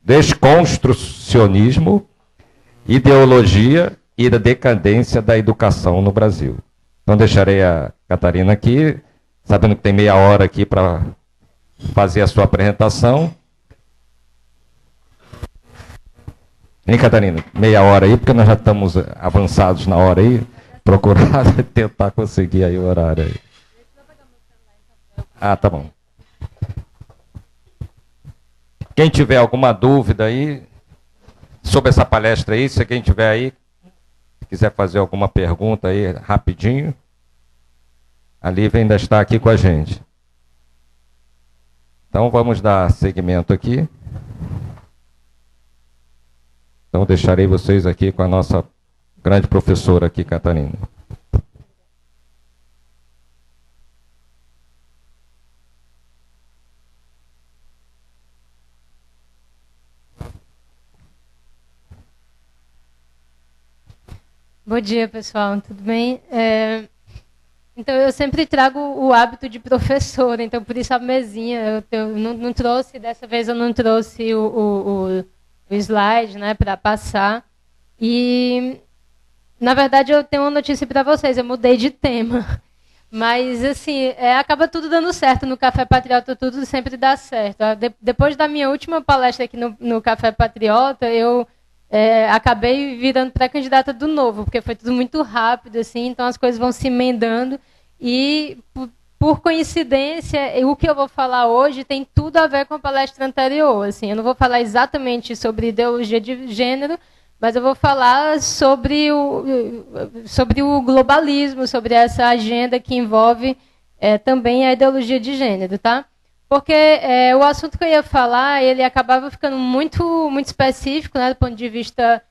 desconstrucionismo, ideologia e da decadência da educação no Brasil. Então deixarei a Catarina aqui, sabendo que tem meia hora aqui para fazer a sua apresentação. Hein, Catarina? Meia hora aí, porque nós já estamos avançados na hora aí. Procurar tentar conseguir aí o horário aí. Ah, tá bom. Quem tiver alguma dúvida aí sobre essa palestra aí, se quem tiver aí, quiser fazer alguma pergunta aí rapidinho, a Lívia ainda está aqui com a gente. Então vamos dar seguimento aqui. Então deixarei vocês aqui com a nossa grande professora aqui, Catarina. Bom dia, pessoal. Tudo bem? Então, eu sempre trago o hábito de professora, então, por isso a mesinha. Eu não trouxe, dessa vez eu não trouxe o slide, né, para passar. E, na verdade, eu tenho uma notícia para vocês, eu mudei de tema. Mas, assim, acaba tudo dando certo no Café Patriota, tudo sempre dá certo. Depois da minha última palestra aqui no Café Patriota, eu acabei virando pré-candidata do Novo, porque foi tudo muito rápido, assim, então as coisas vão se emendando. E, por coincidência, o que eu vou falar hoje tem tudo a ver com a palestra anterior. Assim, eu não vou falar exatamente sobre ideologia de gênero, mas eu vou falar sobre o globalismo, sobre essa agenda que envolve também a ideologia de gênero, tá? Porque o assunto que eu ia falar, ele acabava ficando muito, muito específico, né, do ponto de vista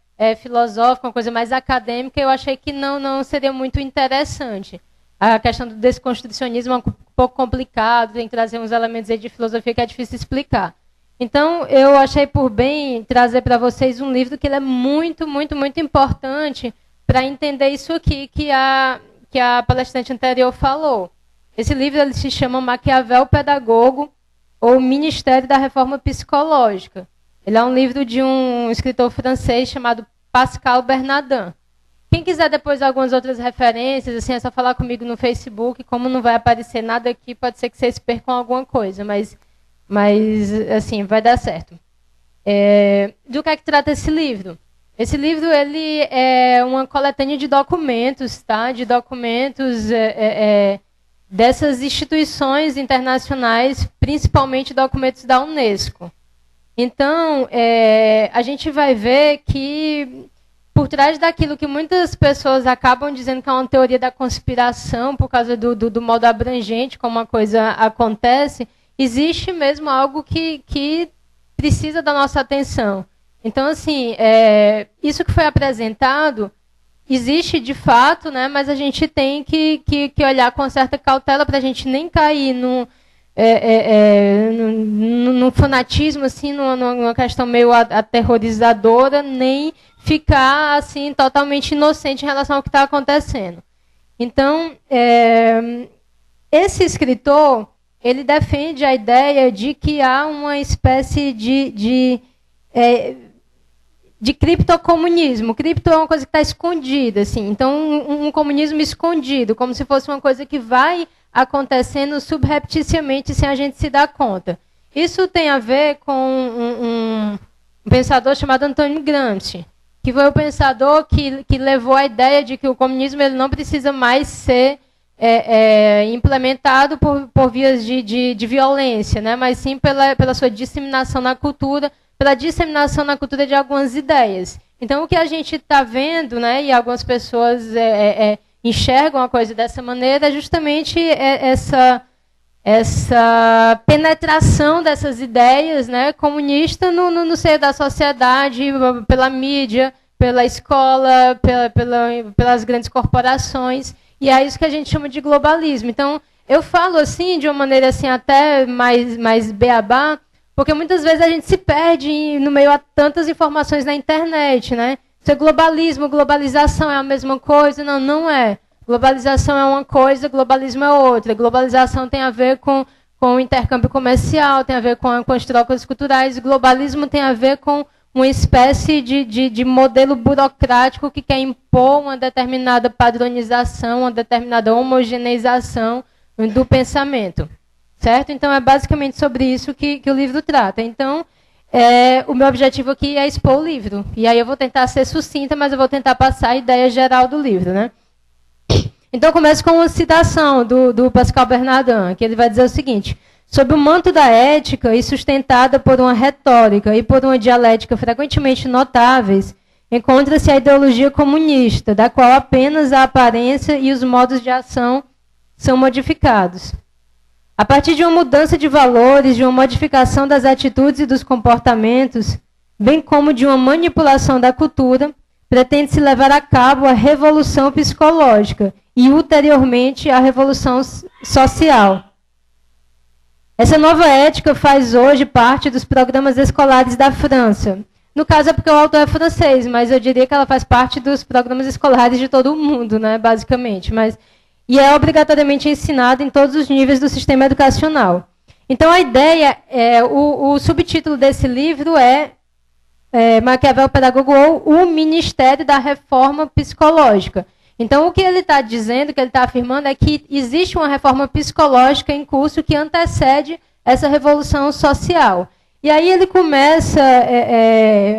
filosófico, uma coisa mais acadêmica, eu achei que não seria muito interessante. A questão do desconstrucionismo é um pouco complicado, tem que trazer uns elementos aí de filosofia que é difícil explicar. Então, eu achei por bem trazer para vocês um livro que ele é muito, muito, muito importante para entender isso aqui que a palestrante anterior falou. Esse livro ele se chama Maquiavel Pedagogo, ou Ministério da Reforma Psicológica. Ele é um livro de um escritor francês chamado Pascal Bernardin. Quem quiser depois algumas outras referências, assim, é só falar comigo no Facebook. Como não vai aparecer nada aqui, pode ser que vocês percam alguma coisa, mas assim, vai dar certo. Do que é que trata esse livro? Esse livro ele é uma coletânea de documentos, tá? De documentos dessas instituições internacionais, principalmente documentos da Unesco. Então, a gente vai ver que, por trás daquilo que muitas pessoas acabam dizendo que é uma teoria da conspiração, por causa do modo abrangente como a coisa acontece, existe mesmo algo que precisa da nossa atenção. Então, assim, isso que foi apresentado existe de fato, né, mas a gente tem que olhar com certa cautela para a gente nem cair num fanatismo, assim, numa questão meio aterrorizadora, nem ficar assim, totalmente inocente em relação ao que está acontecendo. Então, esse escritor, ele defende a ideia de que há uma espécie de criptocomunismo. Cripto é uma coisa que está escondida, assim. Então, um comunismo escondido, como se fosse uma coisa que vai acontecendo subrepticiamente sem a gente se dar conta. Isso tem a ver com um pensador chamado Antônio Gramsci, que foi o pensador que levou a ideia de que o comunismo ele não precisa mais ser implementado por vias de violência, né? Mas sim pela sua disseminação na cultura, pela disseminação na cultura de algumas ideias. Então, o que a gente está vendo, né, e algumas pessoas enxergam a coisa dessa maneira, é justamente essa penetração dessas ideias, né, comunistas no seio da sociedade, pela mídia, pela escola, pelas grandes corporações, e é isso que a gente chama de globalismo. Então, eu falo assim, de uma maneira assim, até mais beabá, porque muitas vezes a gente se perde no meio a tantas informações na internet, né? Isso é globalismo, globalização é a mesma coisa? Não, não é. Globalização é uma coisa, globalismo é outra. Globalização tem a ver com com o intercâmbio comercial, tem a ver com as trocas culturais. Globalismo tem a ver com uma espécie de modelo burocrático que quer impor uma determinada padronização, uma determinada homogeneização do pensamento. Certo? Então, é basicamente sobre isso que o livro trata. Então, o meu objetivo aqui é expor o livro. E aí eu vou tentar ser sucinta, mas eu vou tentar passar a ideia geral do livro, né? Então, eu começo com uma citação do Pascal Bernardin, que ele vai dizer o seguinte: sob o manto da ética e sustentada por uma retórica e por uma dialética frequentemente notáveis, encontra-se a ideologia comunista, da qual apenas a aparência e os modos de ação são modificados. A partir de uma mudança de valores, de uma modificação das atitudes e dos comportamentos, bem como de uma manipulação da cultura, pretende-se levar a cabo a revolução psicológica e, ulteriormente, a revolução social. Essa nova ética faz hoje parte dos programas escolares da França. No caso é porque o autor é francês, mas eu diria que ela faz parte dos programas escolares de todo o mundo, né, basicamente. E é obrigatoriamente ensinada em todos os níveis do sistema educacional. Então, a ideia, o subtítulo desse livro é Maquiavel Pedagogo ou o Ministério da Reforma Psicológica. Então, o que ele está dizendo, o que ele está afirmando é que existe uma reforma psicológica em curso que antecede essa revolução social. E aí ele começa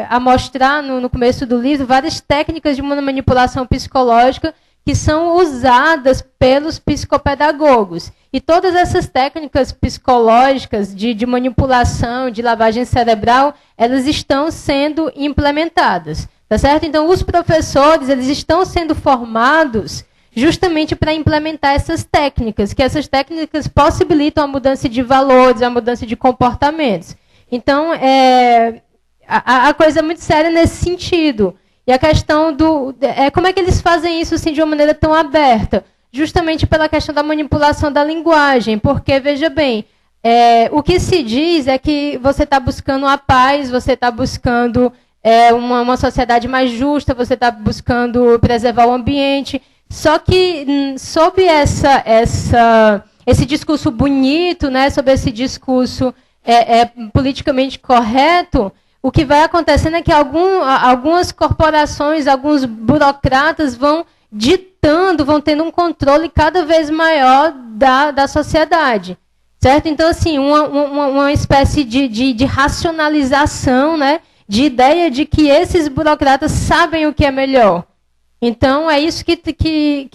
a mostrar, no começo do livro, várias técnicas de uma manipulação psicológica que são usadas pelos psicopedagogos. E todas essas técnicas psicológicas de manipulação, de lavagem cerebral, elas estão sendo implementadas. Tá certo? Então, os professores, eles estão sendo formados justamente para implementar essas técnicas, que essas técnicas possibilitam a mudança de valores, a mudança de comportamentos. Então, a coisa é muito séria nesse sentido. E a questão como é que eles fazem isso assim, de uma maneira tão aberta? Justamente pela questão da manipulação da linguagem, porque, veja bem, o que se diz é que você está buscando a paz, você está buscando uma sociedade mais justa, você está buscando preservar o ambiente. Só que, sob esse discurso bonito, né, sob esse discurso politicamente correto, o que vai acontecendo é que algumas corporações, alguns burocratas vão ditando, vão tendo um controle cada vez maior da sociedade. Certo? Então, assim, uma espécie de racionalização, né, de ideia de que esses burocratas sabem o que é melhor. Então, é isso que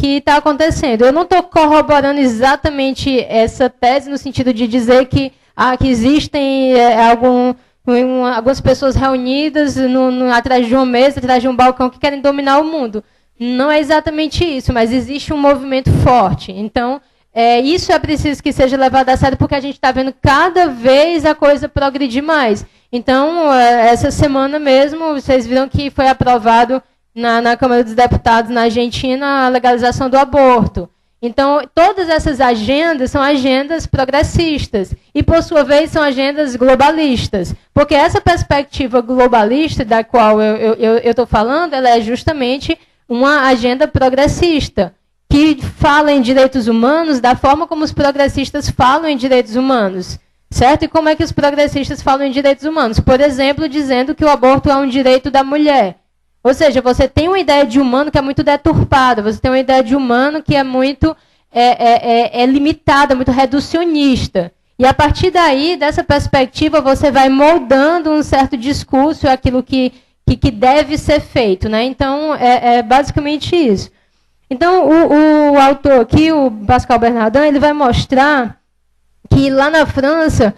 está acontecendo. Eu não estou corroborando exatamente essa tese no sentido de dizer que existem algumas pessoas reunidas atrás de uma mesa, atrás de um balcão, que querem dominar o mundo. Não é exatamente isso, mas existe um movimento forte. Então, isso é preciso que seja levado a sério, porque a gente está vendo cada vez a coisa progredir mais. Então, essa semana mesmo, vocês viram que foi aprovado na Câmara dos Deputados, na Argentina, a legalização do aborto. Então, todas essas agendas são agendas progressistas e, por sua vez, são agendas globalistas. Porque essa perspectiva globalista da qual eu estou falando, ela é justamente uma agenda progressista, que fala em direitos humanos da forma como os progressistas falam em direitos humanos. Certo? E como é que os progressistas falam em direitos humanos? Por exemplo, dizendo que o aborto é um direito da mulher. Ou seja, você tem uma ideia de humano que é muito deturpada, você tem uma ideia de humano que é muito limitada, muito reducionista. E a partir daí, dessa perspectiva, você vai moldando um certo discurso, aquilo que deve ser feito. Né? Então, é basicamente isso. Então, o autor aqui, o Pascal Bernardin, ele vai mostrar que lá na França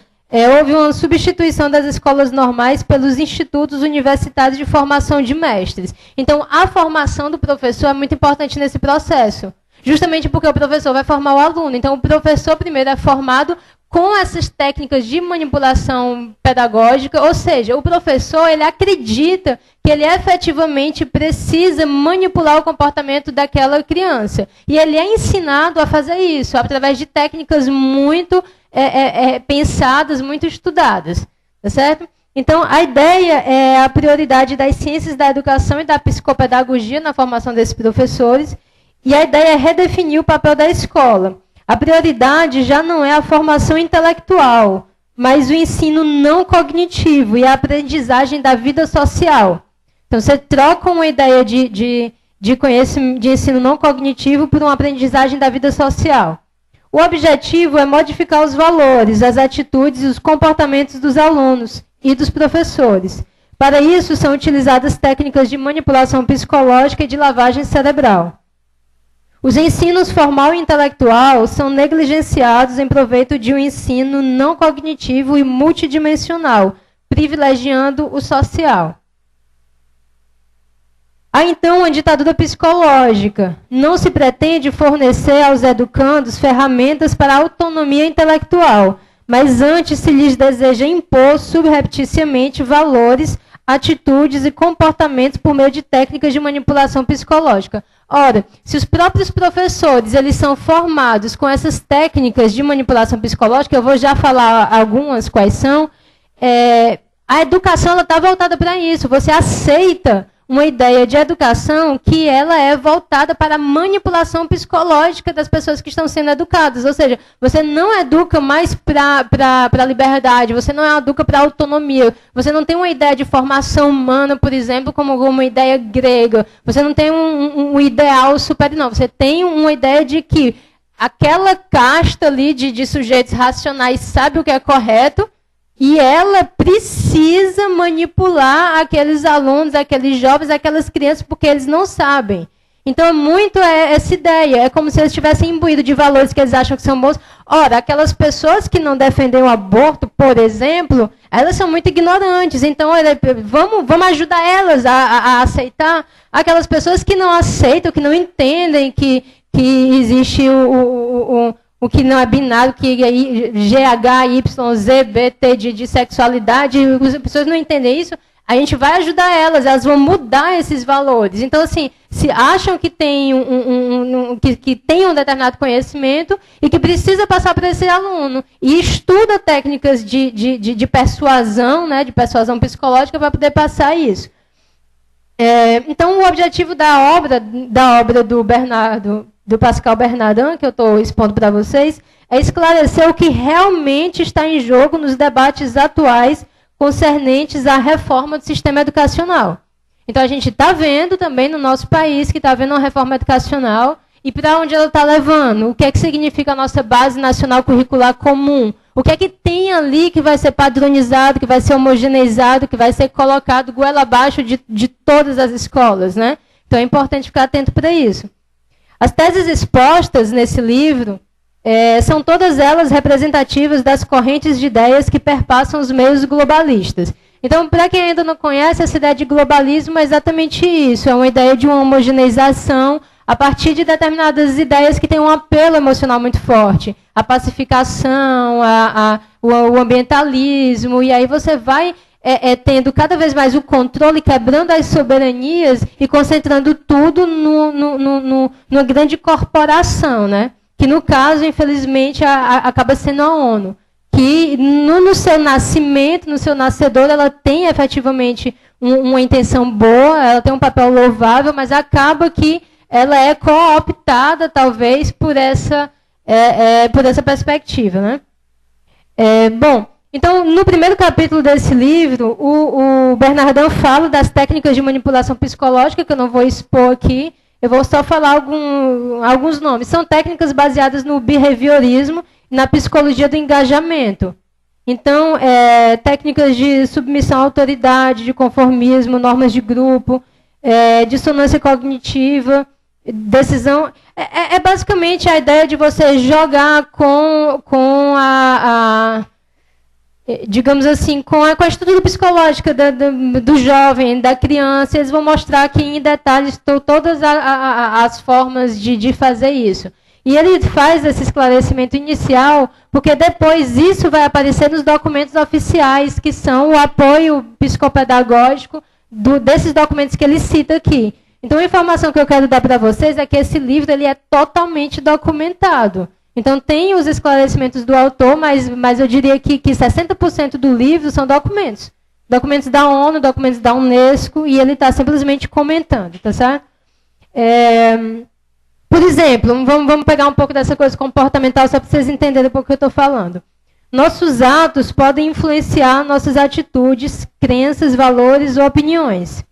houve uma substituição das escolas normais pelos institutos universitários de formação de mestres. Então, a formação do professor é muito importante nesse processo, justamente porque o professor vai formar o aluno. Então, o professor primeiro é formado com essas técnicas de manipulação pedagógica, ou seja, o professor ele acredita que ele efetivamente precisa manipular o comportamento daquela criança. E ele é ensinado a fazer isso através de técnicas muito pensadas, muito estudadas. Tá certo? Então, a ideia é a prioridade das ciências da educação e da psicopedagogia na formação desses professores, e a ideia é redefinir o papel da escola. a prioridade já não é a formação intelectual, mas o ensino não cognitivo e a aprendizagem da vida social. Então, você troca uma ideia de ensino não cognitivo por uma aprendizagem da vida social. O objetivo é modificar os valores, as atitudes e os comportamentos dos alunos e dos professores. Para isso, são utilizadas técnicas de manipulação psicológica e de lavagem cerebral. Os ensinos formal e intelectual são negligenciados em proveito de um ensino não cognitivo e multidimensional, privilegiando o social. Há então uma ditadura psicológica. Não se pretende fornecer aos educandos ferramentas para a autonomia intelectual, mas antes se lhes deseja impor subrepticiamente valores, atitudes e comportamentos por meio de técnicas de manipulação psicológica. Ora, se os próprios professores eles são formados com essas técnicas de manipulação psicológica, eu vou já falar algumas quais são, a educação está voltada para isso. Você aceita uma ideia de educação que ela é voltada para a manipulação psicológica das pessoas que estão sendo educadas. Ou seja, você não educa mais para a liberdade, você não educa para a autonomia, você não tem uma ideia de formação humana, por exemplo, como uma ideia grega, você não tem um ideal superior, não. Você tem uma ideia de que aquela casta ali de sujeitos racionais sabe o que é correto, e ela precisa manipular aqueles alunos, aqueles jovens, aquelas crianças, porque eles não sabem. Então, é muito essa ideia. É como se eles tivessem imbuído de valores que eles acham que são bons. Ora, aquelas pessoas que não defendem o aborto, por exemplo, elas são muito ignorantes. Então, vamos ajudar elas a aceitar. Aquelas pessoas que não aceitam, que não entendem que existe o que não é binário, que é G, H, Y, Z, B, T de sexualidade, as pessoas não entendem isso, a gente vai ajudar elas vão mudar esses valores. Então, assim, se acham que tem que tem um determinado conhecimento e que precisa passar para esse aluno, e estuda técnicas de persuasão, né, de persuasão psicológica para poder passar isso. Então, o objetivo da obra do Pascal Bernardin, que eu estou expondo para vocês, é esclarecer o que realmente está em jogo nos debates atuais concernentes à reforma do sistema educacional. Então, a gente está vendo também no nosso país que está havendo uma reforma educacional e para onde ela está levando. O que é que significa a nossa base nacional curricular comum? O que é que tem ali que vai ser padronizado, que vai ser homogeneizado, que vai ser colocado goela abaixo de todas as escolas, né? Então, é importante ficar atento para isso. As teses expostas nesse livro são todas elas representativas das correntes de ideias que perpassam os meios globalistas. Então, para quem ainda não conhece, essa ideia de globalismo é exatamente isso. É uma ideia de uma homogeneização a partir de determinadas ideias que têm um apelo emocional muito forte. A pacificação, o ambientalismo, e aí você vai tendo cada vez mais o controle, quebrando as soberanias e concentrando tudo numa grande corporação, né? Que, no caso, infelizmente, acaba sendo a ONU. Que, no seu nascimento, no seu nascedor, ela tem efetivamente uma intenção boa, ela tem um papel louvável, mas acaba que ela é cooptada, talvez, por essa perspectiva, né? Bom, então, no primeiro capítulo desse livro, o Bernardin fala das técnicas de manipulação psicológica, que eu não vou expor aqui, eu vou só falar alguns nomes. São técnicas baseadas no behaviorismo e na psicologia do engajamento. Então, técnicas de submissão à autoridade, de conformismo, normas de grupo, dissonância cognitiva, decisão. Basicamente a ideia de você jogar com digamos assim, com a estrutura psicológica do jovem, da criança. Eles vão mostrar aqui em detalhes todas as formas de fazer isso. E ele faz esse esclarecimento inicial, porque depois isso vai aparecer nos documentos oficiais, que são o apoio psicopedagógico desses documentos que ele cita aqui. Então, a informação que eu quero dar para vocês é que esse livro ele é totalmente documentado. Então, tem os esclarecimentos do autor, mas eu diria que 60% do livro são documentos. Documentos da ONU, documentos da Unesco, e ele está simplesmente comentando, tá certo? Por exemplo, vamos pegar um pouco dessa coisa comportamental, só para vocês entenderem um pouco o que eu estou falando. Nossos atos podem influenciar nossas atitudes, crenças, valores ou opiniões.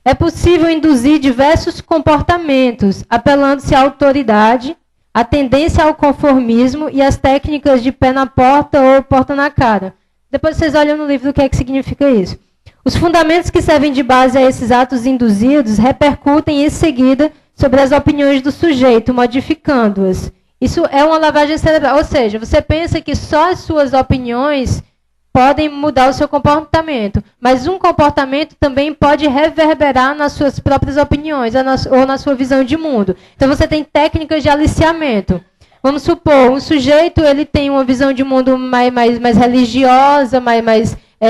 É possível induzir diversos comportamentos, apelando-se à autoridade, à tendência ao conformismo e às técnicas de pé na porta ou porta na cara. Depois vocês olham no livro o que é que significa isso. Os fundamentos que servem de base a esses atos induzidos repercutem em seguida sobre as opiniões do sujeito, modificando-as. Isso é uma lavagem cerebral. Ou seja, você pensa que só as suas opiniões podem mudar o seu comportamento, mas um comportamento também pode reverberar nas suas próprias opiniões ou na sua visão de mundo. Então você tem técnicas de aliciamento. Vamos supor, um sujeito ele tem uma visão de mundo mais religiosa,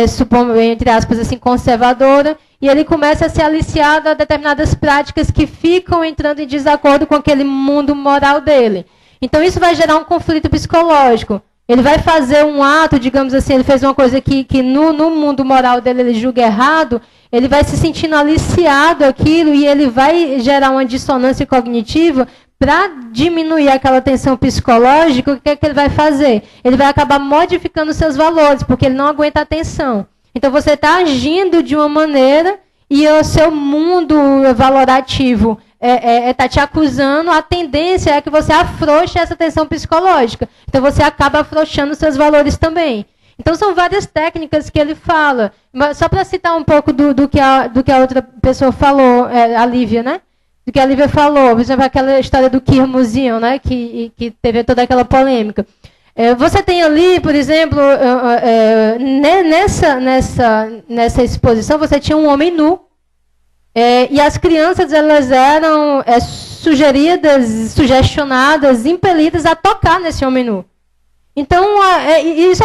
supondo, entre aspas, assim, conservadora, e ele começa a ser aliciado a determinadas práticas que ficam entrando em desacordo com aquele mundo moral dele. Então isso vai gerar um conflito psicológico. Ele vai fazer um ato, digamos assim, ele fez uma coisa que no mundo moral dele ele julga errado, ele vai se sentindo aliciado àquilo e ele vai gerar uma dissonância cognitiva. Para diminuir aquela tensão psicológica, o que é que ele vai fazer? Ele vai acabar modificando seus valores, porque ele não aguenta a tensão. Então você está agindo de uma maneira e o seu mundo valorativo está te acusando, a tendência é que você afrouxe essa tensão psicológica. Então você acaba afrouxando seus valores também. Então são várias técnicas que ele fala. Só para citar um pouco do que a outra pessoa falou, a Lívia, né? Do que a Lívia falou, por exemplo, aquela história do Kirmuzian, né? Que teve toda aquela polêmica. Você tem ali, por exemplo, nessa exposição, você tinha um homem nu. E as crianças elas eram sugeridas, sugestionadas, impelidas a tocar nesse homem nu. Então, isso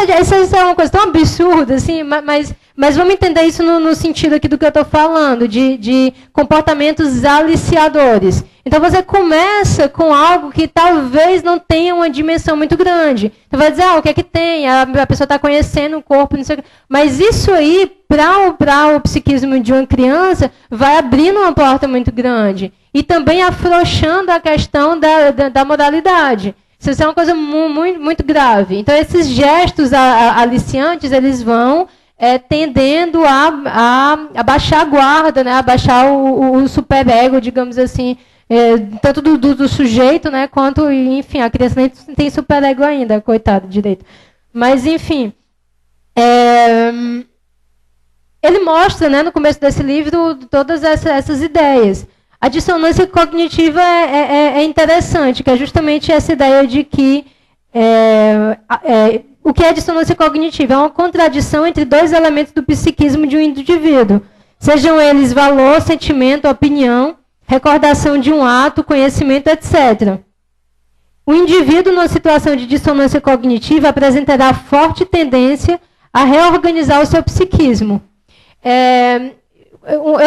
é uma coisa tão absurda, assim, mas vamos entender isso no sentido aqui do que eu estou falando, de comportamentos aliciadores. Então, você começa com algo que talvez não tenha uma dimensão muito grande. Então, vai dizer, o que é que tem? A pessoa está conhecendo o corpo, não sei o que. Mas isso aí, para o psiquismo de uma criança, vai abrindo uma porta muito grande. E também afrouxando a questão da moralidade. Isso é uma coisa muito, muito grave. Então, esses gestos aliciantes, eles vão tendendo a baixar a guarda, né? A baixar o superego, digamos assim, tanto do sujeito, né? Quanto, enfim, a criança nem tem superego ainda, coitado, direito. Mas, enfim, ele mostra, né, no começo desse livro, todas essas ideias. A dissonância cognitiva é interessante, que é justamente essa ideia de que o que é dissonância cognitiva? É uma contradição entre dois elementos do psiquismo de um indivíduo, sejam eles valor, sentimento, opinião, recordação de um ato, conhecimento, etc. O indivíduo, numa situação de dissonância cognitiva, apresentará forte tendência a reorganizar o seu psiquismo. Eu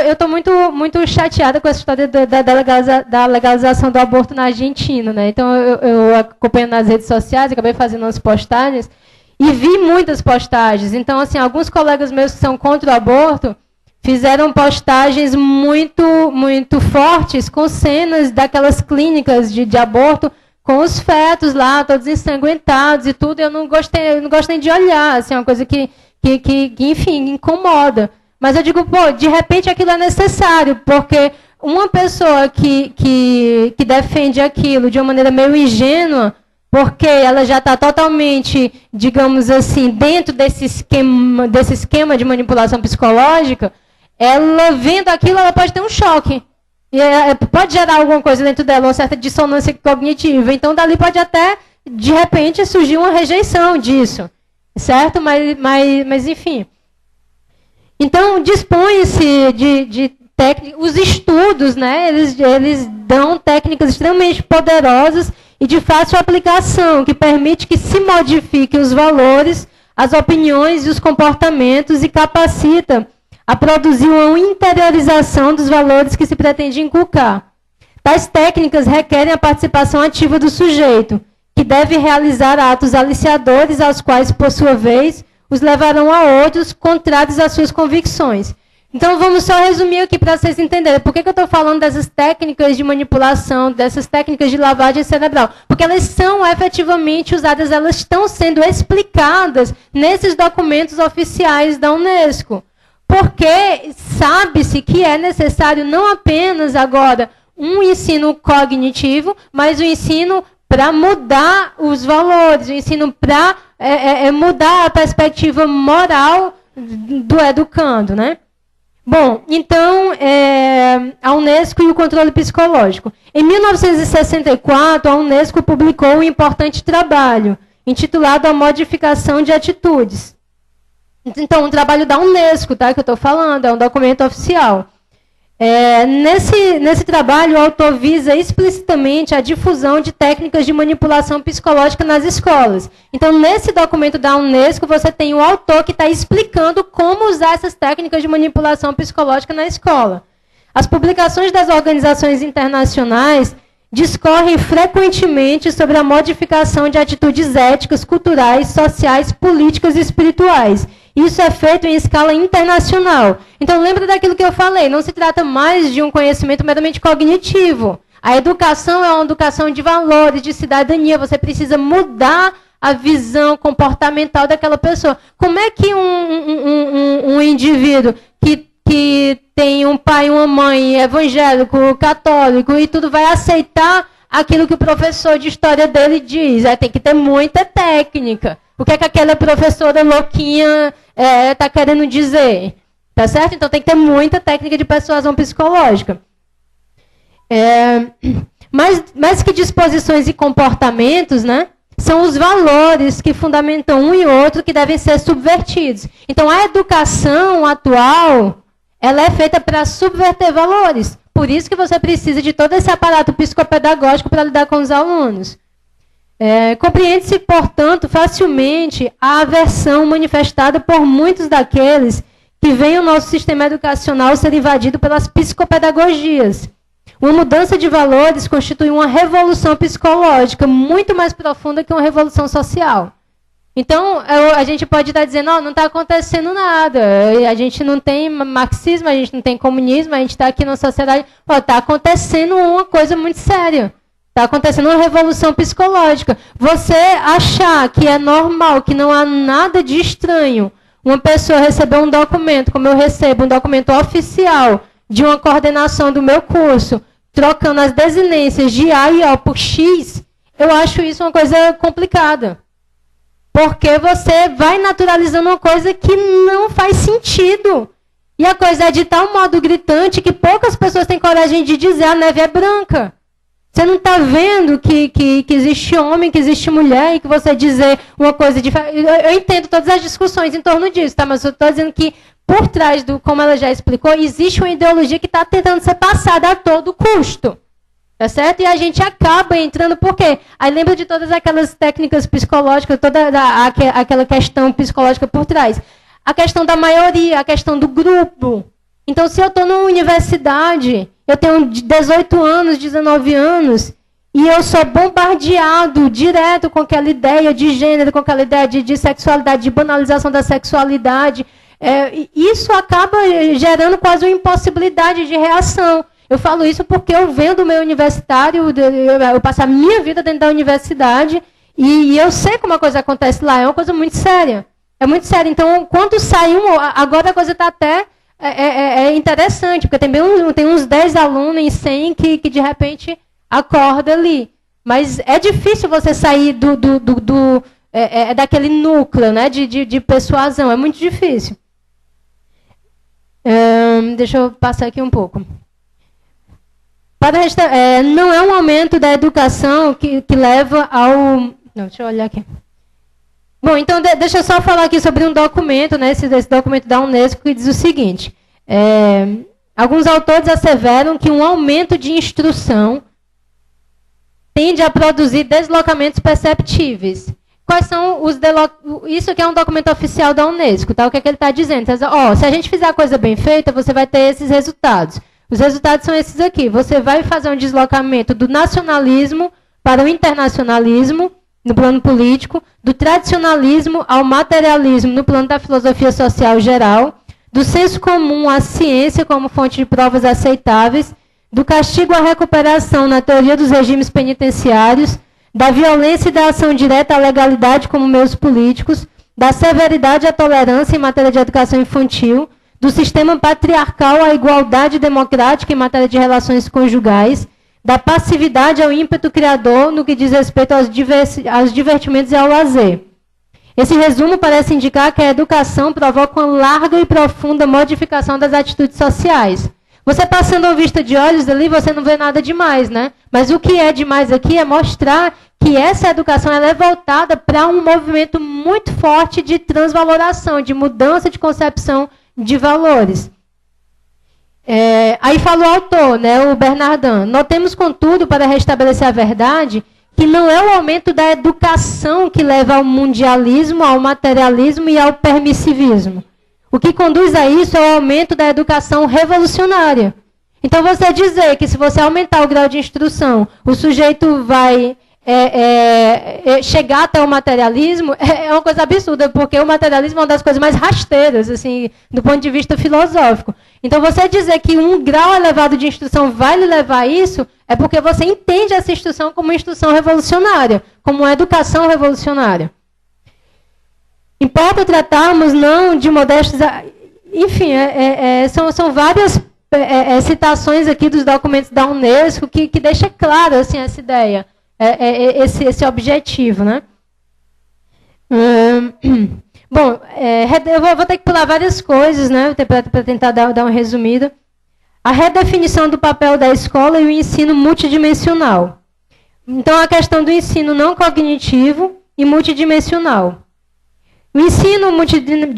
estou muito chateada com essa história da legalização do aborto na Argentina, né? Então, eu acompanho nas redes sociais, acabei fazendo umas postagens e vi muitas postagens. Então, assim, alguns colegas meus que são contra o aborto fizeram postagens muito fortes com cenas daquelas clínicas de aborto com os fetos lá, todos ensanguentados e tudo. Eu não gostei nem de olhar, assim, uma coisa que enfim, incomoda. Mas eu digo, de repente aquilo é necessário, porque uma pessoa que defende aquilo de uma maneira meio ingênua, porque ela já está totalmente, digamos assim, dentro desse esquema de manipulação psicológica, ela vendo aquilo, ela pode ter um choque. E pode gerar alguma coisa dentro dela, uma certa dissonância cognitiva. Então, dali pode até, de repente, surgir uma rejeição disso. Certo? Mas enfim. Então, dispõe-se de técnicas, os estudos, né, eles dão técnicas extremamente poderosas e de fácil aplicação, que permite que se modifiquem os valores, as opiniões e os comportamentos e capacita a produzir uma interiorização dos valores que se pretende inculcar. Tais técnicas requerem a participação ativa do sujeito, que deve realizar atos aliciadores, aos quais, por sua vez, os levarão a outros contrários às suas convicções. Então, vamos só resumir aqui para vocês entenderem. Por que eu estou falando dessas técnicas de manipulação, dessas técnicas de lavagem cerebral? Porque elas são efetivamente usadas, elas estão sendo explicadas nesses documentos oficiais da Unesco. Porque sabe-se que é necessário não apenas agora um ensino cognitivo, mas o ensino para mudar os valores, o ensino para mudar a perspectiva moral do educando, né? Bom, então, a Unesco e o controle psicológico. Em 1964, a Unesco publicou um importante trabalho, intitulado A Modificação de Atitudes. Então, um trabalho da Unesco, tá, que eu estou falando, é um documento oficial. Nesse trabalho, o autor visa explicitamente a difusão de técnicas de manipulação psicológica nas escolas. Então, nesse documento da Unesco, você tem o autor que está explicando como usar essas técnicas de manipulação psicológica na escola. As publicações das organizações internacionais discorrem frequentemente sobre a modificação de atitudes éticas, culturais, sociais, políticas e espirituais. Isso é feito em escala internacional. Então, lembra daquilo que eu falei, não se trata mais de um conhecimento meramente cognitivo. A educação é uma educação de valores, de cidadania. Você precisa mudar a visão comportamental daquela pessoa. Como é que um indivíduo que tem um pai e uma mãe evangélico, católico e tudo vai aceitar aquilo que o professor de história dele diz? Tem que ter muita técnica. O que é que aquela professora louquinha está querendo dizer? Tá certo? Então tem que ter muita técnica de persuasão psicológica. Mais que disposições e comportamentos, né? São os valores que fundamentam um e outro que devem ser subvertidos. Então a educação atual, ela é feita para subverter valores. Por isso que você precisa de todo esse aparato psicopedagógico para lidar com os alunos. Compreende-se, portanto, facilmente a aversão manifestada por muitos daqueles que veem o nosso sistema educacional ser invadido pelas psicopedagogias. Uma mudança de valores constitui uma revolução psicológica muito mais profunda que uma revolução social. Então, a gente pode estar dizendo, não está acontecendo nada, a gente não tem marxismo, a gente não tem comunismo, a gente está aqui na sociedade, está acontecendo uma coisa muito séria. Está acontecendo uma revolução psicológica. Você achar que é normal, que não há nada de estranho, uma pessoa receber um documento, como eu recebo um documento oficial de uma coordenação do meu curso, trocando as desinências de A e O por X, eu acho isso uma coisa complicada. Porque você vai naturalizando uma coisa que não faz sentido. E a coisa é de tal modo gritante que poucas pessoas têm coragem de dizer a neve é branca. Você não está vendo que existe homem, que existe mulher, e que você dizer uma coisa diferente. Eu entendo todas as discussões em torno disso, tá? Mas eu estou dizendo que, por trás do, como ela já explicou, existe uma ideologia que está tentando ser passada a todo custo. Tá certo? E a gente acaba entrando, por quê? Aí lembra de todas aquelas técnicas psicológicas, toda aquela questão psicológica por trás. A questão da maioria, a questão do grupo. Então, se eu estou numa universidade, eu tenho 18 anos, 19 anos, e eu sou bombardeado direto com aquela ideia de gênero, com aquela ideia de sexualidade, de banalização da sexualidade, isso acaba gerando quase uma impossibilidade de reação. Eu falo isso porque eu venho do meio universitário, eu passo a minha vida dentro da universidade, e eu sei como a coisa acontece lá, é uma coisa muito séria. É muito sério. Então, quando sai agora a coisa está até interessante, porque tem uns 10 alunos em 100 que de repente acorda ali. Mas é difícil você sair daquele núcleo, né, de persuasão. É muito difícil. Deixa eu passar aqui um pouco. Não é um aumento da educação que leva ao... Não, deixa eu olhar aqui. Bom, então deixa eu só falar aqui sobre um documento, né, esse documento da Unesco, que diz o seguinte. Alguns autores asseveram que um aumento de instrução tende a produzir deslocamentos perceptíveis. Quais são os Isso aqui é um documento oficial da Unesco, tá? O que é que ele está dizendo? Se a gente fizer a coisa bem feita, você vai ter esses resultados. Os resultados são esses aqui. Você vai fazer um deslocamento do nacionalismo para o internacionalismo, no plano político, do tradicionalismo ao materialismo, no plano da filosofia social geral, do senso comum à ciência como fonte de provas aceitáveis, do castigo à recuperação na teoria dos regimes penitenciários, da violência e da ação direta à legalidade como meios políticos, da severidade à tolerância em matéria de educação infantil, do sistema patriarcal à igualdade democrática em matéria de relações conjugais, da passividade ao ímpeto criador no que diz respeito aos divertimentos e ao lazer. Esse resumo parece indicar que a educação provoca uma larga e profunda modificação das atitudes sociais. Você passando a vista de olhos ali, você não vê nada demais, né? Mas o que é demais aqui é mostrar que essa educação ela é voltada para um movimento muito forte de transvaloração, de mudança de concepção de valores. Aí fala o autor, né, o Bernardin. Notemos, contudo, para restabelecer a verdade, que não é o aumento da educação que leva ao mundialismo, ao materialismo e ao permissivismo. O que conduz a isso é o aumento da educação revolucionária. Então, você dizer que se você aumentar o grau de instrução, o sujeito vai chegar até o materialismo, é uma coisa absurda, porque o materialismo é uma das coisas mais rasteiras, assim, do ponto de vista filosófico. Então, você dizer que um grau elevado de instrução vai lhe levar a isso, é porque você entende essa instrução como uma instrução revolucionária, como uma educação revolucionária. Importa tratarmos não de modestos... Enfim, são várias citações aqui dos documentos da Unesco que deixa claro assim, essa ideia, esse objetivo. Né? Bom, eu vou ter que pular várias coisas, né, para tentar dar uma resumida. A redefinição do papel da escola e o ensino multidimensional. Então, a questão do ensino não cognitivo e multidimensional. O ensino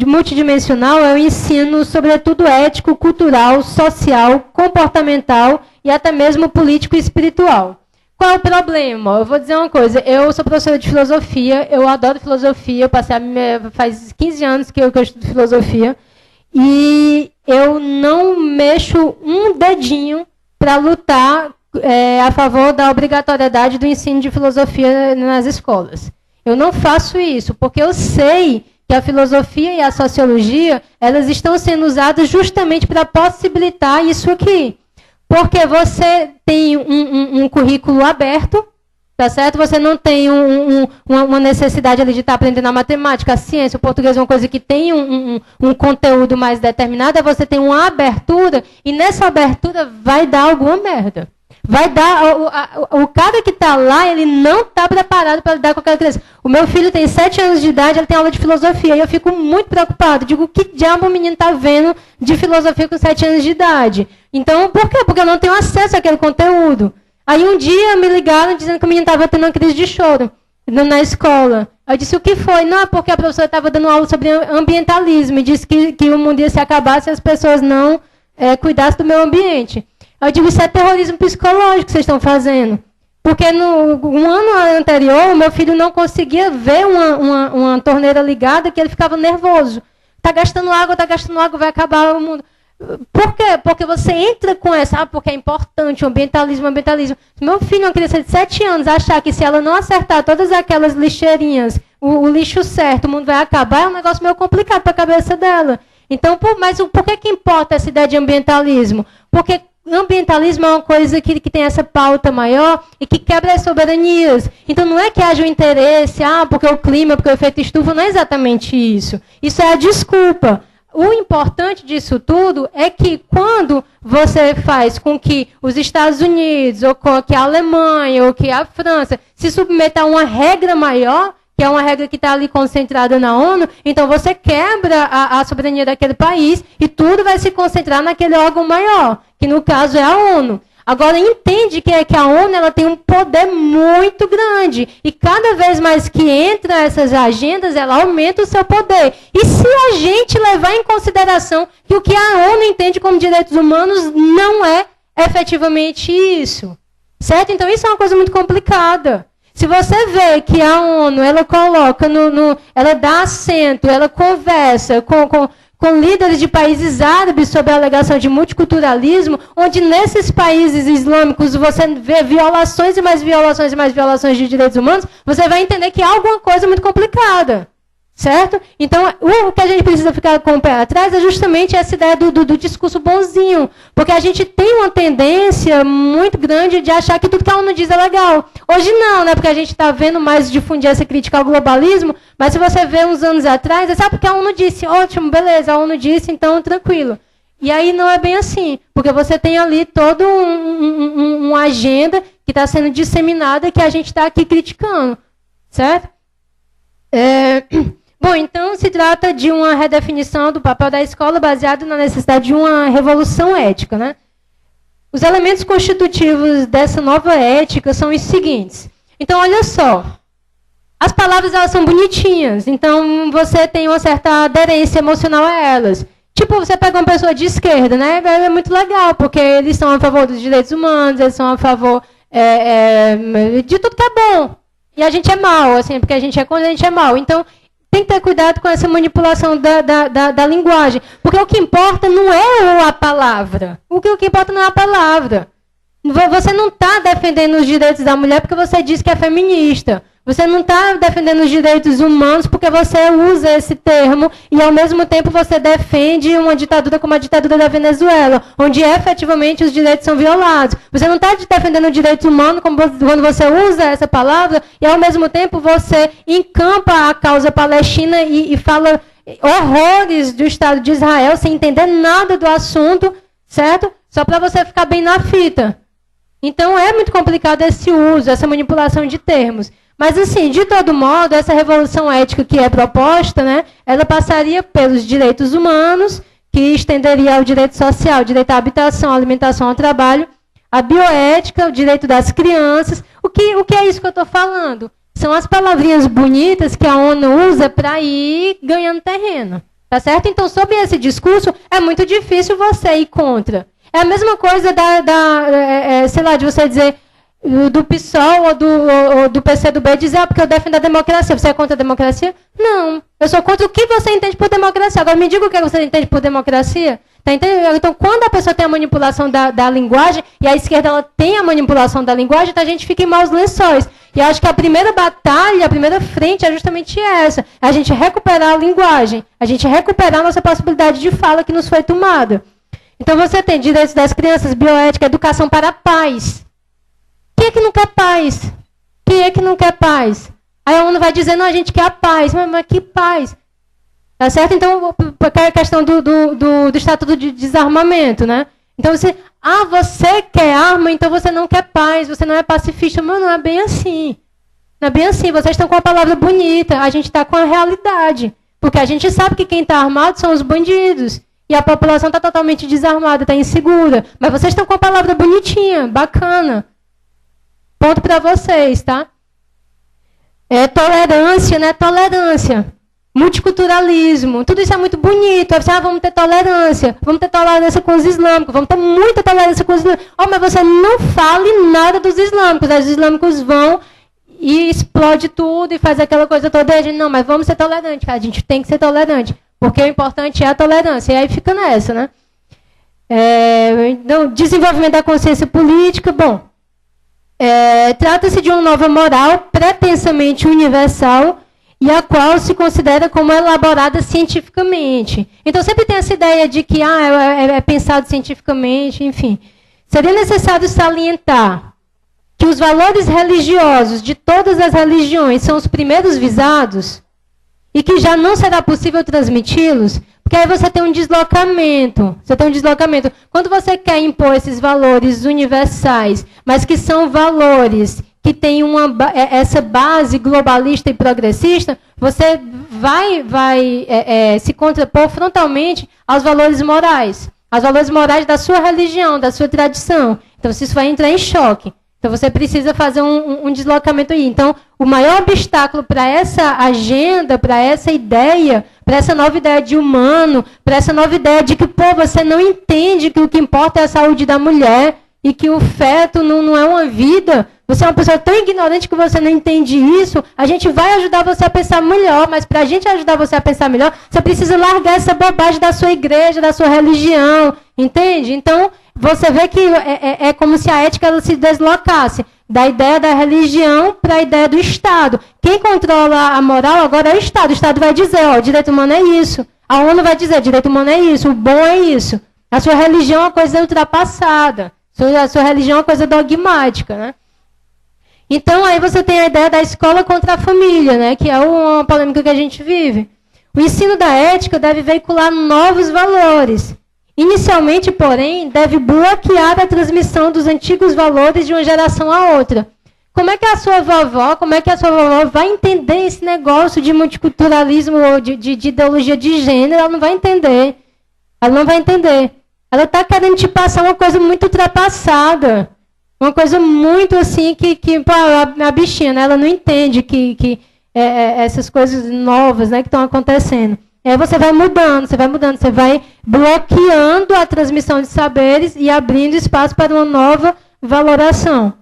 multidimensional é o ensino, sobretudo, ético, cultural, social, comportamental e até mesmo político e espiritual. Qual é o problema? Eu vou dizer uma coisa. Eu sou professora de filosofia, eu adoro filosofia, faz 15 anos que eu estudo filosofia, e eu não mexo um dedinho para lutar a favor da obrigatoriedade do ensino de filosofia nas escolas. Eu não faço isso, porque eu sei que a filosofia e a sociologia, elas estão sendo usadas justamente para possibilitar isso aqui. Porque você tem um currículo aberto, tá certo? Você não tem uma necessidade ali de estar aprendendo a matemática, a ciência, o português é uma coisa que tem um conteúdo mais determinado, você tem uma abertura, e nessa abertura vai dar alguma merda. Vai dar, o cara que está lá, ele não está preparado para lidar com aquela criança. O meu filho tem 7 anos de idade, ele tem aula de filosofia, e eu fico muito preocupado. Digo, que diabo o menino está vendo de filosofia com 7 anos de idade? Então, por quê? Porque eu não tenho acesso àquele conteúdo. Aí um dia me ligaram dizendo que o menino estava tendo uma crise de choro na escola. Eu disse, o que foi? Não, é porque a professora estava dando aula sobre ambientalismo, e disse que o mundo ia se acabar se as pessoas não cuidassem do meio ambiente. Eu digo, isso é terrorismo psicológico que vocês estão fazendo. Porque um ano anterior, o meu filho não conseguia ver uma torneira ligada, que ele ficava nervoso. Está gastando água, vai acabar o mundo. Por quê? Porque você entra com essa, porque é importante, o ambientalismo. Meu filho, uma criança de 7 anos, achar que se ela não acertar todas aquelas lixeirinhas, o lixo certo, o mundo vai acabar, é um negócio meio complicado para a cabeça dela. Então, mas por que importa essa ideia de ambientalismo? Porque ambientalismo é uma coisa que tem essa pauta maior e que quebra as soberanias. Então, não é que haja um interesse, porque o clima, porque o efeito estufa, não é exatamente isso. Isso é a desculpa. O importante disso tudo é que quando você faz com que os Estados Unidos, ou que a Alemanha, ou que a França se submeta a uma regra maior, que é uma regra que está ali concentrada na ONU, então você quebra a soberania daquele país e tudo vai se concentrar naquele órgão maior, que no caso é a ONU. Agora, entende que a ONU ela tem um poder muito grande. E cada vez mais que entra essas agendas, ela aumenta o seu poder. E se a gente levar em consideração que o que a ONU entende como direitos humanos não é efetivamente isso. Certo? Então, isso é uma coisa muito complicada. Se você vê que a ONU, ela coloca, ela dá assento, ela conversa com líderes de países árabes sobre a alegação de multiculturalismo, onde nesses países islâmicos você vê violações e mais violações e mais violações de direitos humanos, você vai entender que há alguma coisa muito complicada. Certo? Então, o que a gente precisa ficar com o pé atrás é justamente essa ideia do discurso bonzinho. Porque a gente tem uma tendência muito grande de achar que tudo que a ONU diz é legal. Hoje não, né? Porque a gente está vendo mais difundir essa crítica ao globalismo, mas se você vê uns anos atrás, é porque a ONU disse, ótimo, beleza, a ONU disse, então tranquilo. E aí não é bem assim, porque você tem ali toda uma agenda que está sendo disseminada que a gente está aqui criticando. Certo? Bom, então se trata de uma redefinição do papel da escola baseado na necessidade de uma revolução ética, né? Os elementos constitutivos dessa nova ética são os seguintes. Então, olha só. As palavras, elas são bonitinhas. Então, você tem uma certa aderência emocional a elas. Tipo, você pega uma pessoa de esquerda, né? É muito legal, porque eles são a favor dos direitos humanos, eles são a favor de tudo que é bom. E a gente é mal, assim, porque a gente é contra, a gente é mal. Então, tem que ter cuidado com essa manipulação da linguagem. Porque o que importa não é a palavra. O que importa não é a palavra. Você não está defendendo os direitos da mulher porque você diz que é feminista. Você não está defendendo os direitos humanos porque você usa esse termo e, ao mesmo tempo, você defende uma ditadura como a ditadura da Venezuela, onde efetivamente os direitos são violados. Você não está defendendo o direito humano quando você usa essa palavra e, ao mesmo tempo, você encampa a causa palestina e fala horrores do Estado de Israel sem entender nada do assunto, certo? Só para você ficar bem na fita. Então, é muito complicado esse uso, essa manipulação de termos. Mas, assim, de todo modo, essa revolução ética que é proposta, né, ela passaria pelos direitos humanos, que estenderia ao direito social, direito à habitação, à alimentação, ao trabalho, a bioética, o direito das crianças. O que é isso que eu estou falando? São as palavrinhas bonitas que a ONU usa para ir ganhando terreno. Tá certo? Então, sob esse discurso, é muito difícil você ir contra. É a mesma coisa sei lá, de você dizer do PSOL ou do PCdoB dizer, porque eu defendo a democracia. Você é contra a democracia? Não. Eu sou contra o que você entende por democracia. Agora me diga o que você entende por democracia. Tá entendendo? Então, quando a pessoa tem a manipulação da linguagem, e a esquerda ela tem a manipulação da linguagem, então a gente fica em maus lençóis. E eu acho que a primeira batalha, a primeira frente é justamente essa. É a gente recuperar a linguagem. A gente recuperar a nossa possibilidade de fala que nos foi tomada. Então, você tem direitos das crianças, bioética, educação para a paz. Quem é que não quer paz? Quem é que não quer paz? Aí a ONU vai dizer, não, a gente quer a paz. Mas que paz? Tá certo? Então, a questão do Estatuto de Desarmamento, né? Então, você quer arma, então você não quer paz, você não é pacifista. Mas não é bem assim. Não é bem assim. Vocês estão com a palavra bonita, a gente está com a realidade. Porque a gente sabe que quem está armado são os bandidos. E a população está totalmente desarmada, está insegura. Mas vocês estão com a palavra bonitinha, bacana. Ponto para vocês, tá? Tolerância, né? Tolerância. Multiculturalismo. Tudo isso é muito bonito. Vamos ter tolerância. Vamos ter tolerância com os islâmicos. Vamos ter muita tolerância com os islâmicos. Mas você não fale nada dos islâmicos. Os islâmicos vão e explode tudo e faz aquela coisa toda. A gente, não, mas vamos ser tolerantes. A gente tem que ser tolerante. Porque o importante é a tolerância. E aí fica nessa, né? Então, desenvolvimento da consciência política. Bom, trata-se de uma nova moral pretensamente universal e a qual se considera como elaborada cientificamente. Então, sempre tem essa ideia de que é pensado cientificamente, enfim. Seria necessário salientar que os valores religiosos de todas as religiões são os primeiros visados e que já não será possível transmiti-los, porque aí você tem um deslocamento. Quando você quer impor esses valores universais, mas que são valores que têm essa base globalista e progressista, você vai se contrapor frontalmente aos valores morais da sua religião, da sua tradição. Então, isso vai entrar em choque. Então, você precisa fazer um deslocamento aí. Então, o maior obstáculo para essa agenda, para essa ideia, para essa nova ideia de humano, para essa nova ideia de que, você não entende que o que importa é a saúde da mulher e que o feto não é uma vida. Você é uma pessoa tão ignorante que você não entende isso. A gente vai ajudar você a pensar melhor, mas para a gente ajudar você a pensar melhor, você precisa largar essa bobagem da sua igreja, da sua religião. Entende? Então, você vê que é como se a ética ela se deslocasse. da ideia da religião para a ideia do Estado. Quem controla a moral agora é o Estado. O Estado vai dizer, ó, o direito humano é isso. A ONU vai dizer, direito humano é isso, o bom é isso. A sua religião é uma coisa ultrapassada. A sua religião é uma coisa dogmática, né? Então, aí você tem a ideia da escola contra a família, né? Que é uma polêmica que a gente vive. O ensino da ética deve veicular novos valores. Inicialmente, porém, deve bloquear a transmissão dos antigos valores de uma geração a outra. Como é que a sua vovó vai entender esse negócio de multiculturalismo ou de ideologia de gênero? Ela não vai entender. Ela não vai entender. Ela está querendo te passar uma coisa muito ultrapassada. Uma coisa muito assim que pô, a bichinha, né? Ela não entende que essas coisas novas, né, que estão acontecendo. Aí você vai mudando, você vai bloqueando a transmissão de saberes e abrindo espaço para uma nova valoração.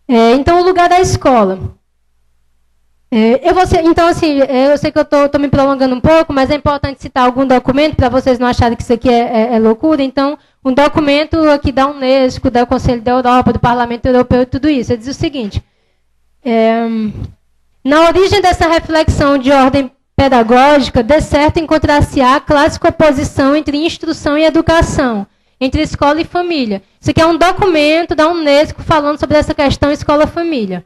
Então, o lugar da escola. Então, assim, eu sei que eu estou me prolongando um pouco, mas é importante citar algum documento para vocês não acharem que isso aqui é loucura. Então, um documento aqui da Unesco, do Conselho da Europa, do Parlamento Europeu, tudo isso. Ele diz o seguinte: na origem dessa reflexão de ordem pedagógica, de certo encontrar-se-á a clássica oposição entre instrução e educação, entre escola e família. Isso aqui é um documento da Unesco falando sobre essa questão escola-família.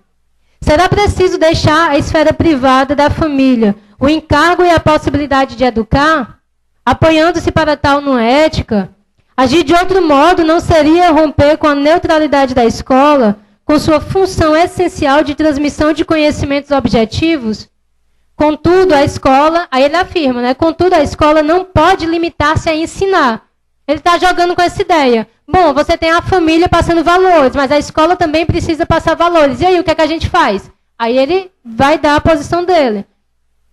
Será preciso deixar a esfera privada da família o encargo e a possibilidade de educar? Apoiando-se para tal no ética? Agir de outro modo não seria romper com a neutralidade da escola, com sua função essencial de transmissão de conhecimentos objetivos? Contudo, a escola, aí ele afirma, né? Contudo, a escola não pode limitar-se a ensinar. Ele está jogando com essa ideia. Bom, você tem a família passando valores, mas a escola também precisa passar valores. E aí, o que é que a gente faz? Aí ele vai dar a posição dele.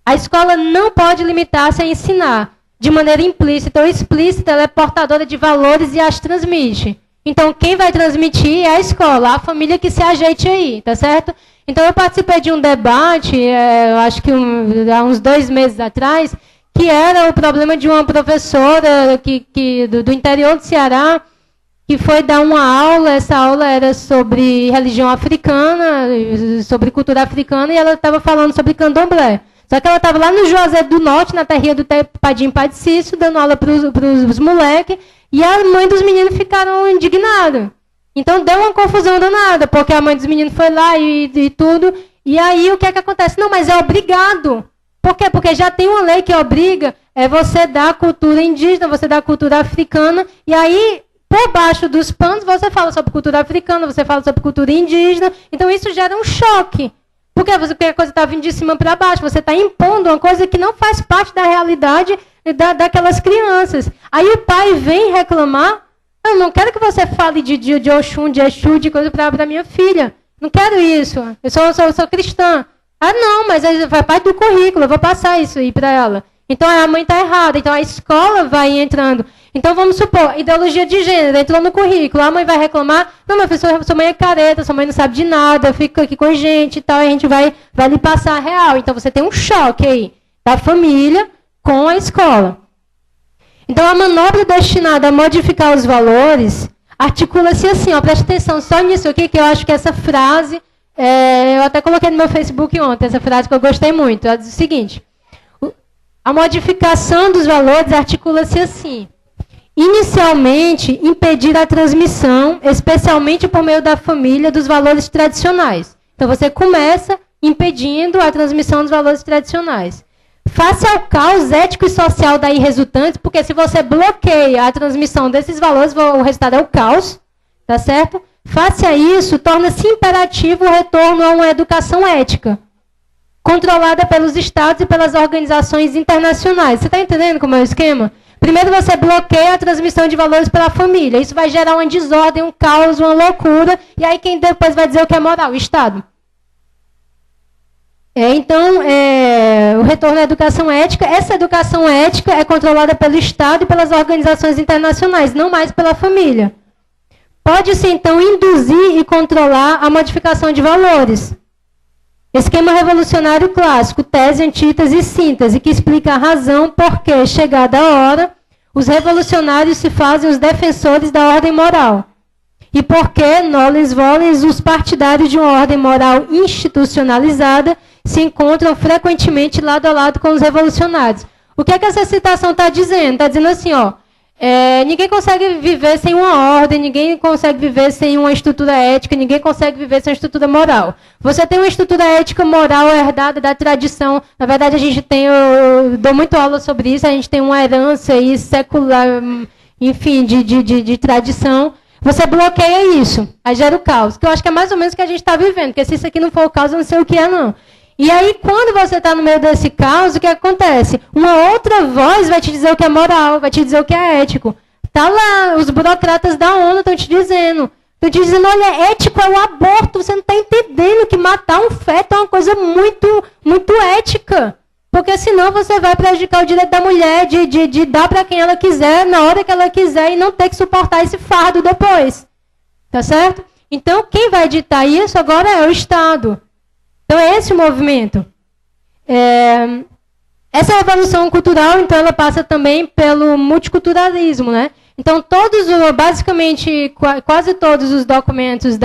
A escola não pode limitar-se a ensinar. De maneira implícita ou explícita, ela é portadora de valores e as transmite. Então, quem vai transmitir é a escola, a família que se ajeite aí, tá certo? Então, eu participei de um debate, eu acho que há uns 2 meses atrás, que era o problema de uma professora do interior do Ceará, que foi dar uma aula. Essa aula era sobre religião africana, sobre cultura africana, e ela estava falando sobre candomblé. Só que ela estava lá no Juazeiro do Norte, na terrinha do Padim Padicício, dando aula para os moleques, e a mãe dos meninos ficaram indignadas. Então deu uma confusão danada, porque a mãe dos meninos foi lá e tudo. E aí o que é que acontece? Não, mas é obrigado. Por quê? Porque já tem uma lei que obriga você dar cultura indígena, você dar cultura africana, e aí, por baixo dos panos, você fala sobre cultura africana, você fala sobre cultura indígena. Então isso gera um choque. Porque a coisa está vindo de cima para baixo, você está impondo uma coisa que não faz parte da realidade daquelas crianças. Aí o pai vem reclamar: eu não quero que você fale de Oxum, de Exu, de coisa para minha filha. Não quero isso. Eu sou cristã. Ah, não, mas faz parte do currículo, eu vou passar isso aí para ela. Então a mãe está errada, então a escola vai entrando. Então vamos supor, ideologia de gênero entrou no currículo, a mãe vai reclamar: não, meu filho, sua mãe é careta, sua mãe não sabe de nada, fica aqui com a gente e tal, e a gente vai lhe passar a real. Então você tem um choque aí da família com a escola. Então a manobra destinada a modificar os valores articula-se assim, ó, preste atenção só nisso aqui, que eu acho que essa frase, eu até coloquei no meu Facebook ontem, essa frase que eu gostei muito. Ela diz o seguinte: a modificação dos valores articula-se assim: inicialmente, impedir a transmissão, especialmente por meio da família, dos valores tradicionais. Então você começa impedindo a transmissão dos valores tradicionais. Face ao caos ético e social daí resultantes, porque se você bloqueia a transmissão desses valores, o resultado é o caos, tá certo? Face a isso, torna-se imperativo o retorno a uma educação ética, controlada pelos Estados e pelas organizações internacionais. Você está entendendo como é o esquema? Primeiro você bloqueia a transmissão de valores pela família. Isso vai gerar uma desordem, um caos, uma loucura. E aí quem depois vai dizer o que é moral? O Estado. Então, o retorno à educação ética. Essa educação ética é controlada pelo Estado e pelas organizações internacionais, não mais pela família. Pode-se, então, induzir e controlar a modificação de valores. Esquema revolucionário clássico, tese, antítese e síntese, que explica a razão por que, chegada a hora, os revolucionários se fazem os defensores da ordem moral. e porque, nolens volens, os partidários de uma ordem moral institucionalizada se encontram frequentemente lado a lado com os revolucionários. O que é que essa citação está dizendo? Está dizendo assim, ó, ninguém consegue viver sem uma ordem, ninguém consegue viver sem uma estrutura ética, ninguém consegue viver sem uma estrutura moral. Você tem uma estrutura ética moral herdada da tradição. Na verdade, a gente tem, eu dou muito aula sobre isso, a gente tem uma herança aí secular, enfim, de tradição. Você bloqueia isso, aí gera o caos, que eu acho que é mais ou menos o que a gente está vivendo, porque se isso aqui não for o caos, eu não sei o que é, não. E aí, quando você está no meio desse caos, o que acontece? Uma outra voz vai te dizer o que é moral, vai te dizer o que é ético. Tá lá, os burocratas da ONU estão te dizendo. Estão te dizendo, olha, ético é o aborto. Você não está entendendo que matar um feto é uma coisa muito, muito ética. Porque senão você vai prejudicar o direito da mulher de dar para quem ela quiser, na hora que ela quiser, e não ter que suportar esse fardo depois. Tá certo? Então, quem vai ditar isso agora é o Estado. Então, é esse o movimento. Essa revolução cultural, então, ela passa também pelo multiculturalismo, né? Então, basicamente, quase todos os documentos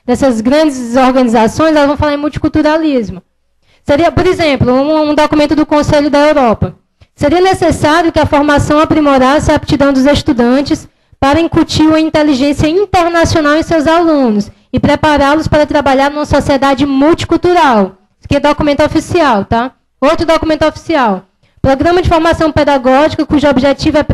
dessas grandes organizações, elas vão falar em multiculturalismo. Seria, por exemplo, um documento do Conselho da Europa. Seria necessário que a formação aprimorasse a aptidão dos estudantes para incutir uma inteligência internacional em seus alunos e prepará-los para trabalhar numa sociedade multicultural. Isso aqui é documento oficial, tá? Outro documento oficial. Programa de formação pedagógica cujo objetivo é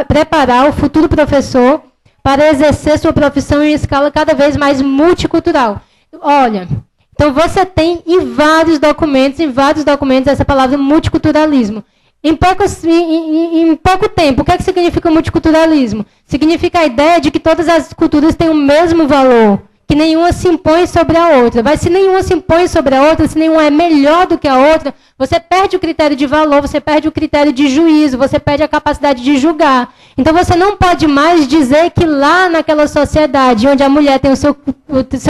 preparar o futuro professor para exercer sua profissão em escala cada vez mais multicultural. Olha, então você tem em vários documentos essa palavra multiculturalismo. Em pouco tempo, o que é que significa multiculturalismo? Significa a ideia de que todas as culturas têm o mesmo valor, que nenhuma se impõe sobre a outra. Mas se nenhuma se impõe sobre a outra, se nenhuma é melhor do que a outra, você perde o critério de valor, você perde o critério de juízo, você perde a capacidade de julgar. Então você não pode mais dizer que lá naquela sociedade, onde a mulher tem o seu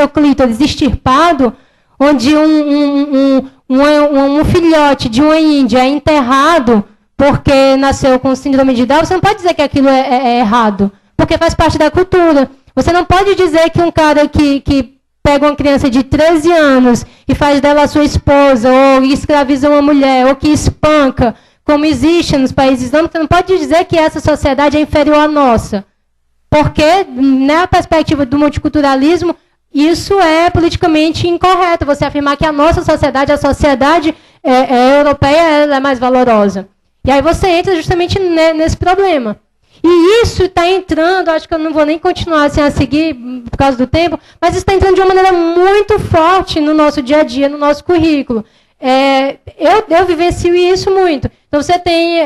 clítoris extirpado, onde um filhote de uma índia é enterrado porque nasceu com síndrome de Down, você não pode dizer que aquilo é errado, porque faz parte da cultura. Você não pode dizer que um cara que pega uma criança de 13 anos e faz dela a sua esposa, ou escraviza uma mulher, ou que espanca, como existe nos países islâmicos, você não pode dizer que essa sociedade é inferior à nossa. Porque, na perspectiva do multiculturalismo, isso é politicamente incorreto. Você afirmar que a nossa sociedade, a sociedade europeia, ela é mais valorosa. E aí você entra justamente nesse problema. E isso está entrando, acho que eu não vou nem continuar assim a seguir por causa do tempo, mas isso está entrando de uma maneira muito forte no nosso dia a dia, no nosso currículo. Eu vivencio isso muito. Então você tem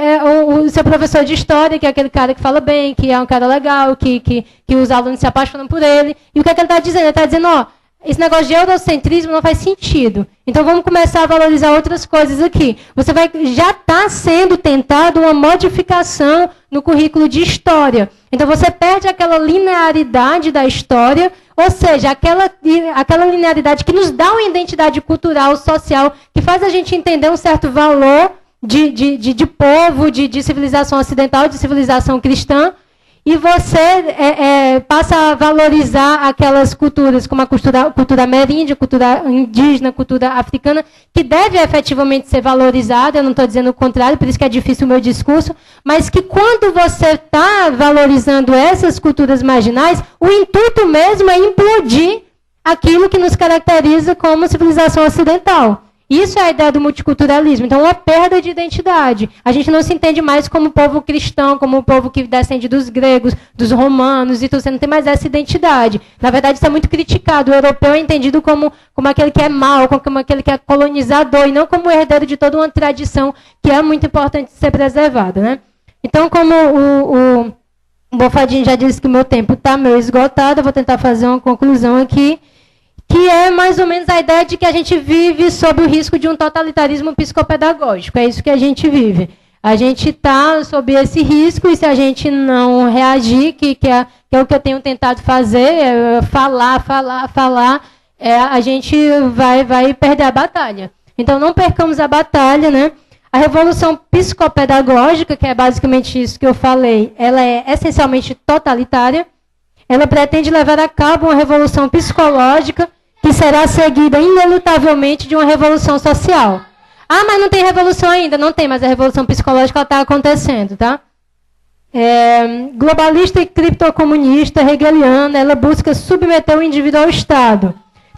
o seu professor de história, que é aquele cara que fala bem, que é um cara legal, que os alunos se apaixonam por ele. E o que é que ele está dizendo? Ele está dizendo, ó, esse negócio de eurocentrismo não faz sentido. Então vamos começar a valorizar outras coisas aqui. Já está sendo tentado uma modificação no currículo de história. Então você perde aquela linearidade da história, ou seja, aquela linearidade que nos dá uma identidade cultural, social, que faz a gente entender um certo valor de povo, de civilização ocidental, de civilização cristã, e você passa a valorizar aquelas culturas, como a cultura ameríndia, cultura indígena, cultura africana, que deve efetivamente ser valorizada, eu não estou dizendo o contrário, por isso que é difícil o meu discurso, mas que quando você está valorizando essas culturas marginais, o intuito mesmo é implodir aquilo que nos caracteriza como civilização ocidental. Isso é a ideia do multiculturalismo. Então, uma perda de identidade. A gente não se entende mais como povo cristão, como o povo que descende dos gregos, dos romanos, e tudo. Você não tem mais essa identidade. Na verdade, isso é muito criticado. O europeu é entendido como aquele que é mau, como aquele que é colonizador, e não como herdeiro de toda uma tradição que é muito importante ser preservada, né? Então, como o Bofadinho já disse que o meu tempo está meio esgotado, eu vou tentar fazer uma conclusão aqui, que é mais ou menos a ideia de que a gente vive sob o risco de um totalitarismo psicopedagógico. É isso que a gente vive. A gente está sob esse risco, e se a gente não reagir, que é o que eu tenho tentado fazer, falar, a gente vai perder a batalha. Então, não percamos a batalha, né? A revolução psicopedagógica, que é basicamente isso que eu falei, ela é essencialmente totalitária. Ela pretende levar a cabo uma revolução psicológica que será seguida inelutavelmente de uma revolução social. Ah, mas não tem revolução ainda. Não tem, mas a revolução psicológica está acontecendo, tá? Globalista e criptocomunista hegeliana, ela busca submeter o indivíduo ao Estado,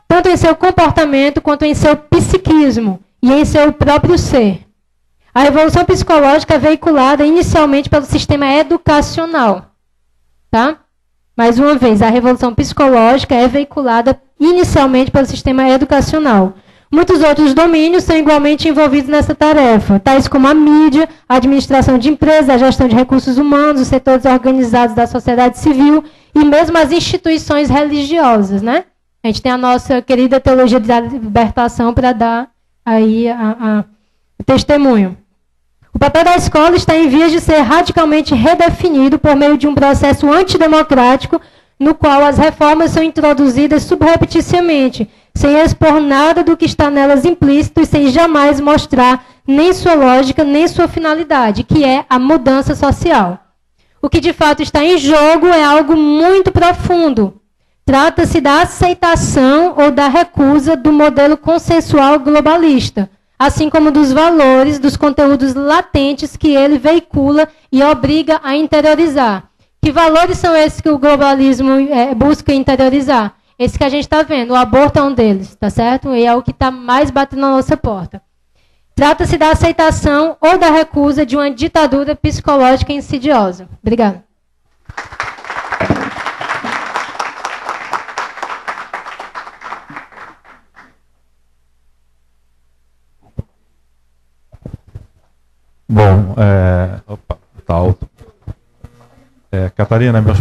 tanto em seu comportamento quanto em seu psiquismo e em seu próprio ser. A revolução psicológica é veiculada inicialmente pelo sistema educacional. Tá? Mais uma vez, a revolução psicológica é veiculada inicialmente pelo sistema educacional. Muitos outros domínios são igualmente envolvidos nessa tarefa, tais como a mídia, a administração de empresas, a gestão de recursos humanos, os setores organizados da sociedade civil e mesmo as instituições religiosas, né? A gente tem a nossa querida teologia da libertação para dar aí o testemunho. O papel da escola está em vias de ser radicalmente redefinido por meio de um processo antidemocrático no qual as reformas são introduzidas subrepticiamente, sem expor nada do que está nelas implícito e sem jamais mostrar nem sua lógica, nem sua finalidade, que é a mudança social. O que de fato está em jogo é algo muito profundo. Trata-se da aceitação ou da recusa do modelo consensual globalista, assim como dos valores, dos conteúdos latentes que ele veicula e obriga a interiorizar. Que valores são esses que o globalismo busca interiorizar? Esse que a gente está vendo, o aborto é um deles, tá certo? E é o que está mais batendo na nossa porta. Trata-se da aceitação ou da recusa de uma ditadura psicológica insidiosa. Obrigada. Bom, opa, tá alto. Catarina, meus